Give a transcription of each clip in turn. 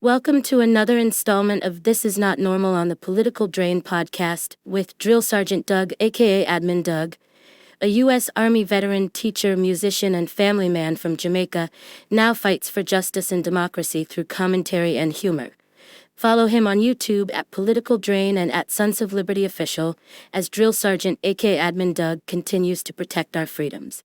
Welcome to another installment of This Is Not Normal on the Political Drain podcast with Drill Sergeant Doug, aka Admin Doug, a U.S. Army veteran, teacher, musician, and family man from Jamaica, now fights for justice and democracy through commentary and humor. Follow him on YouTube at Political Drain and at Sons of Liberty Official as Drill Sergeant, aka Admin Doug, continues to protect our freedoms.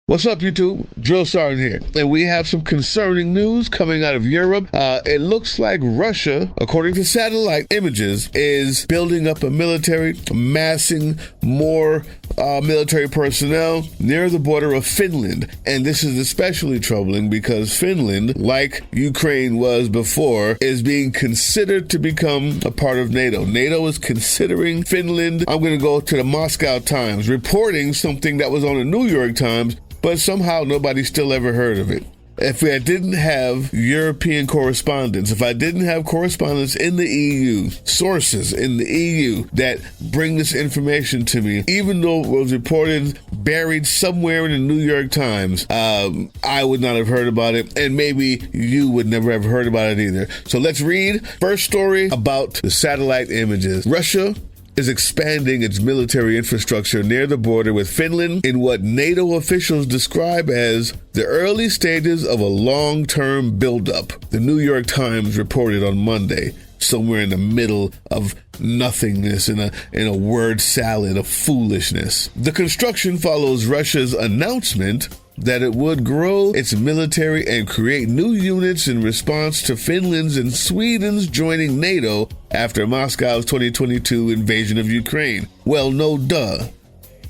What's up, YouTube? Drill Sergeant here, and we have some concerning news coming out of Europe. It looks like Russia, according to satellite images, is building up a military, amassing more military personnel near the border of Finland. And this is especially troubling because Finland, like Ukraine was before, is being considered to become a part of NATO. NATO is considering Finland. I'm going to go to the Moscow Times, reporting something that was on the New York Times, but somehow nobody still ever heard of it. If I didn't have European correspondents, if I didn't have correspondents in the EU, sources in the EU that bring this information to me, even though it was reported buried somewhere in the New York Times, I would not have heard about it, and maybe you would never have heard about it either. So let's read. First story about the satellite images. Russia is expanding its military infrastructure near the border with Finland in what NATO officials describe as the early stages of a long-term buildup. The New York Times reported on Monday, somewhere in the middle of nothingness, in a word salad of foolishness. The construction follows Russia's announcement that it would grow its military and create new units in response to Finland's and Sweden's joining NATO after Moscow's 2022 invasion of Ukraine. Well, no duh.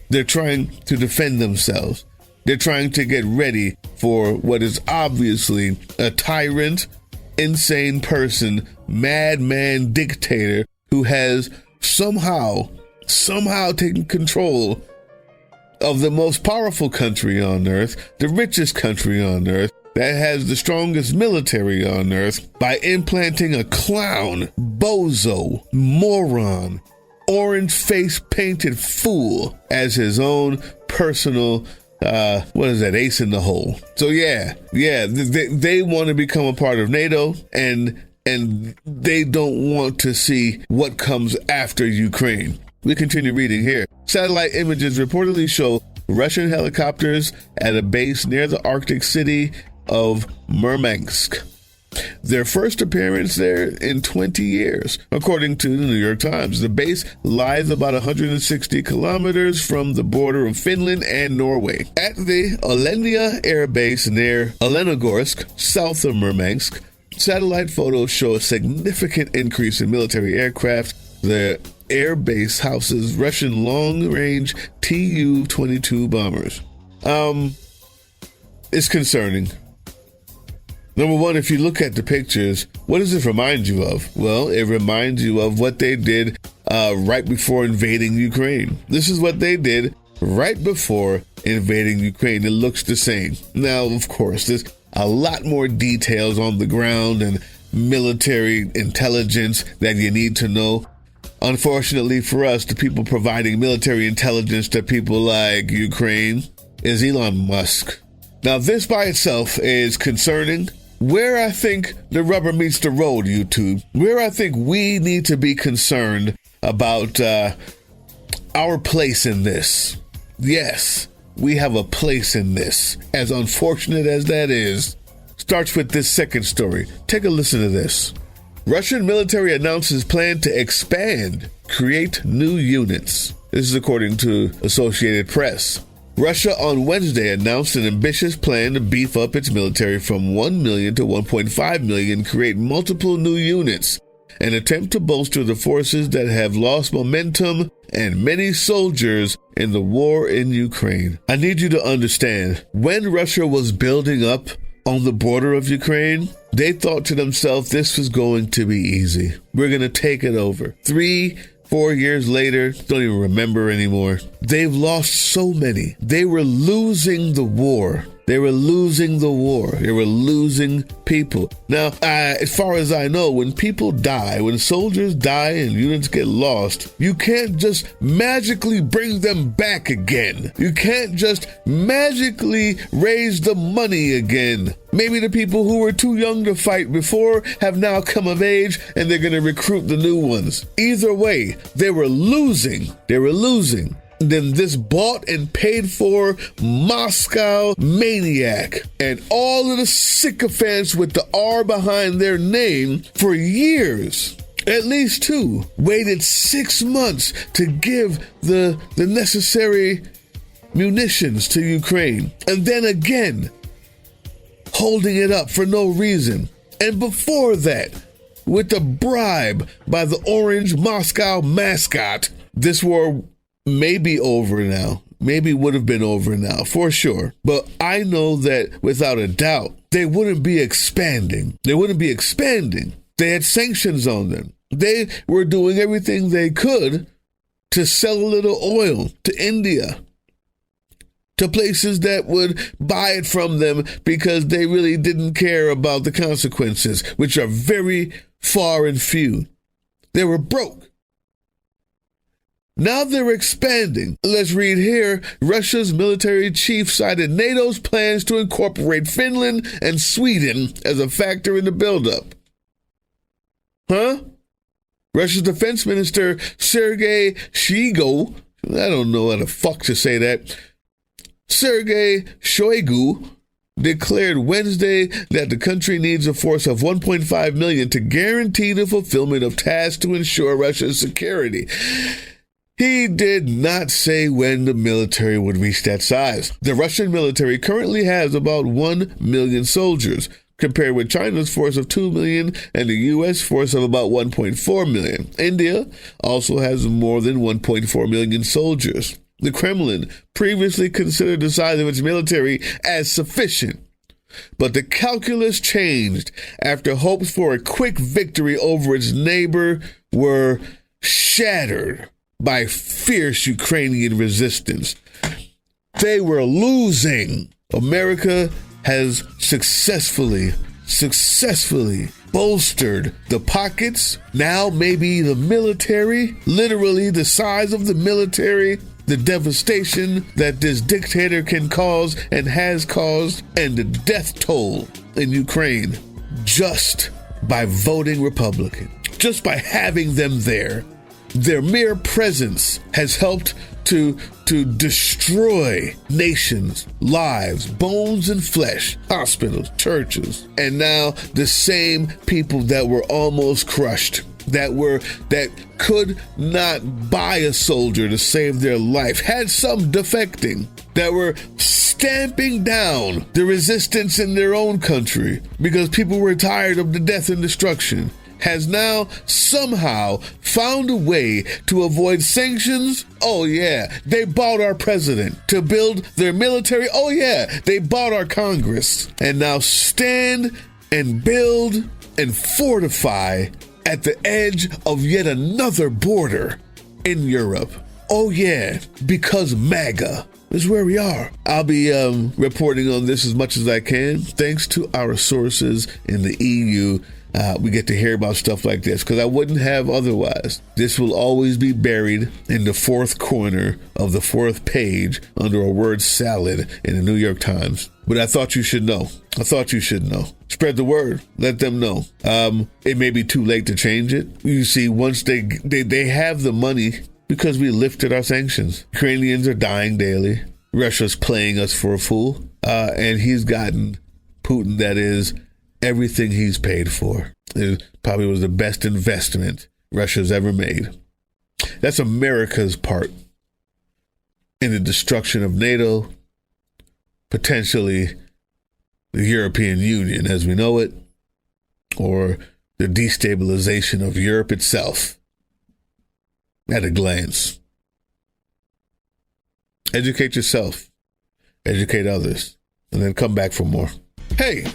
They're trying to defend themselves. They're trying to get ready for what is obviously a tyrant, insane person, madman dictator who has somehow taken control of the most powerful country on earth, the richest country on earth, that has the strongest military on earth, by implanting a clown, bozo, moron, orange face painted fool as his own personal ace in the hole. So they want to become a part of NATO, and they don't want to see what comes after Ukraine. We continue reading here. Satellite images reportedly show Russian helicopters at a base near the Arctic city of Murmansk. Their first appearance there in 20 years, according to the New York Times. The base lies about 160 kilometers from the border of Finland and Norway. At the Olenia Air Base near Olenogorsk, south of Murmansk, satellite photos show a significant increase in military aircraft. The air base houses Russian long-range Tu-22 bombers. It's concerning. Number one, if you look at the pictures, what does it remind you of? Well, it reminds you of what they did right before invading Ukraine. This is what they did right before invading Ukraine. It looks the same. Now, of course, there's a lot more details on the ground and military intelligence that you need to know. Unfortunately for us, the people providing military intelligence to people like Ukraine is Elon Musk. Now, this by itself is concerning. Where I think the rubber meets the road, YouTube, where I think we need to be concerned about our place in this. Yes, we have a place in this, as unfortunate as that is. Starts with this second story. Take a listen to this. Russian military announces plan to expand, create new units. This is according to Associated Press. Russia on Wednesday announced an ambitious plan to beef up its military from 1 million to 1.5 million, create multiple new units, an attempt to bolster the forces that have lost momentum and many soldiers in the war in Ukraine. I need you to understand, when Russia was building up on the border of Ukraine, they thought to themselves, this was going to be easy. We're going to take it over. 3-4 years later, don't even remember anymore. They've lost so many. They were losing the war. They were losing the war. They were losing people. Now, as far as I know, when people die, when soldiers die and units get lost, you can't just magically bring them back again. You can't just magically raise the money again. Maybe the people who were too young to fight before have now come of age and they're going to recruit the new ones. Either way, they were losing. They were losing. Then this bought and paid for Moscow maniac and all of the sycophants with the R behind their name for years, at least 2, waited 6 months to give the necessary munitions to Ukraine. And then again, holding it up for no reason. And before that, with a bribe by the orange Moscow mascot, this war may be over now. Maybe would have been over now, for sure. But I know that without a doubt, they wouldn't be expanding. They wouldn't be expanding. They had sanctions on them. They were doing everything they could to sell a little oil to India, to places that would buy it from them because they really didn't care about the consequences, which are very far and few. They were broke. Now they're expanding. Let's read here. Russia's military chief cited NATO's plans to incorporate Finland and Sweden as a factor in the buildup. Russia's defense minister, Sergei Shoigu, I don't know how the fuck to say that, Sergei Shoigu declared Wednesday that the country needs a force of 1.5 million to guarantee the fulfillment of tasks to ensure Russia's security. He did not say when the military would reach that size. The Russian military currently has about 1 million soldiers, compared with China's force of 2 million and the U.S. force of about 1.4 million. India also has more than 1.4 million soldiers. The Kremlin previously considered the size of its military as sufficient, but the calculus changed after hopes for a quick victory over its neighbor were shattered by fierce Ukrainian resistance. They were losing. America has successfully bolstered the pockets, now maybe the military, literally the size of the military, the devastation that this dictator can cause and has caused, and the death toll in Ukraine just by voting Republican, just by having them there. Their mere presence has helped to destroy nations, lives, bones and flesh, hospitals, churches, and now the same people that were almost crushed, that could not buy a soldier to save their life, had some defecting, that were stamping down the resistance in their own country because people were tired of the death and destruction, has now somehow found a way to avoid sanctions. Oh yeah, they bought our president to build their military. Oh yeah, they bought our Congress, and now stand and build and fortify at the edge of yet another border in Europe. Oh yeah, because MAGA is where we are. I'll be reporting on this as much as I can. Thanks to our sources in the EU, we get to hear about stuff like this, because I wouldn't have otherwise. This will always be buried in the fourth corner of the fourth page under a word salad in the New York Times. But I thought you should know. Spread the word. Let them know. It may be too late to change it. You see, once they have the money because we lifted our sanctions. Ukrainians are dying daily. Russia's playing us for a fool. And he's gotten Putin, that is, everything he's paid for. It probably was the best investment Russia's ever made. That's America's part in the destruction of NATO, potentially the European Union as we know it, or the destabilization of Europe itself at a glance. Educate yourself, educate others, and then come back for more. Hey,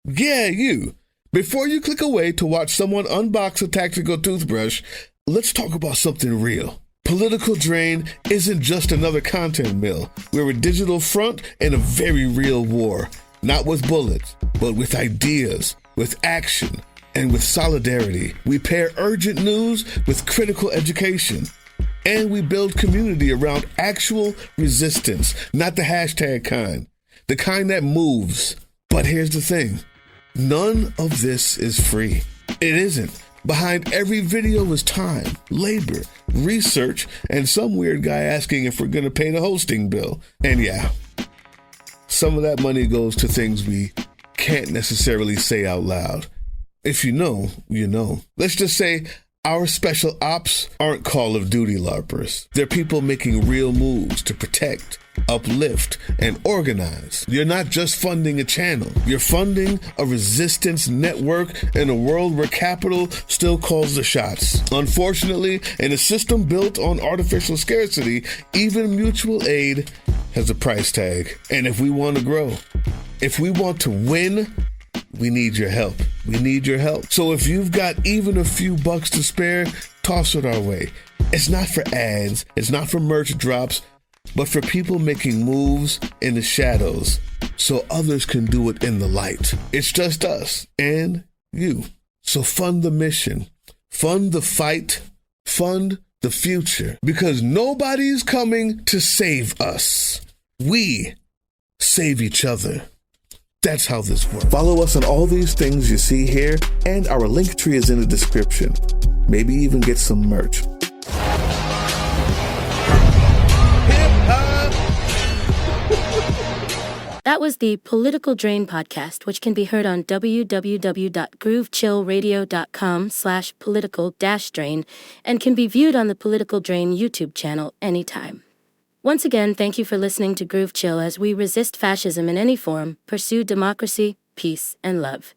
yeah, you. Before you click away to watch someone unbox a tactical toothbrush, let's talk about something real. Political Drain isn't just another content mill. We're a digital front in a very real war. Not with bullets, but with ideas, with action, and with solidarity. We pair urgent news with critical education. And we build community around actual resistance, not the hashtag kind. The kind that moves. But here's the thing. None of this is free. It isn't. Behind every video is time, labor, research, and some weird guy asking if we're going to pay the hosting bill. And yeah, some of that money goes to things we can't necessarily say out loud. If you know, you know. Let's just say our special ops aren't Call of Duty LARPers. They're people making real moves to protect, uplift, and organize. You're not just funding a channel. You're funding a resistance network in a world where capital still calls the shots. Unfortunately, in a system built on artificial scarcity, even mutual aid has a price tag. And if we want to grow, if we want to win, we need your help. We need your help. So if you've got even a few bucks to spare, toss it our way. It's not for ads. It's not for merch drops, but for people making moves in the shadows so others can do it in the light. It's just us and you. So fund the mission, fund the fight, fund the future, because nobody's coming to save us. We save each other. That's how this works. Follow us on all these things you see here, and our link tree is in the description. Maybe even get some merch. That was the Political Drain podcast, which can be heard on www.groovechillradio.com/political-drain and can be viewed on the Political Drain YouTube channel anytime. Once again, thank you for listening to Groove Chill as we resist fascism in any form, pursue democracy, peace, and love.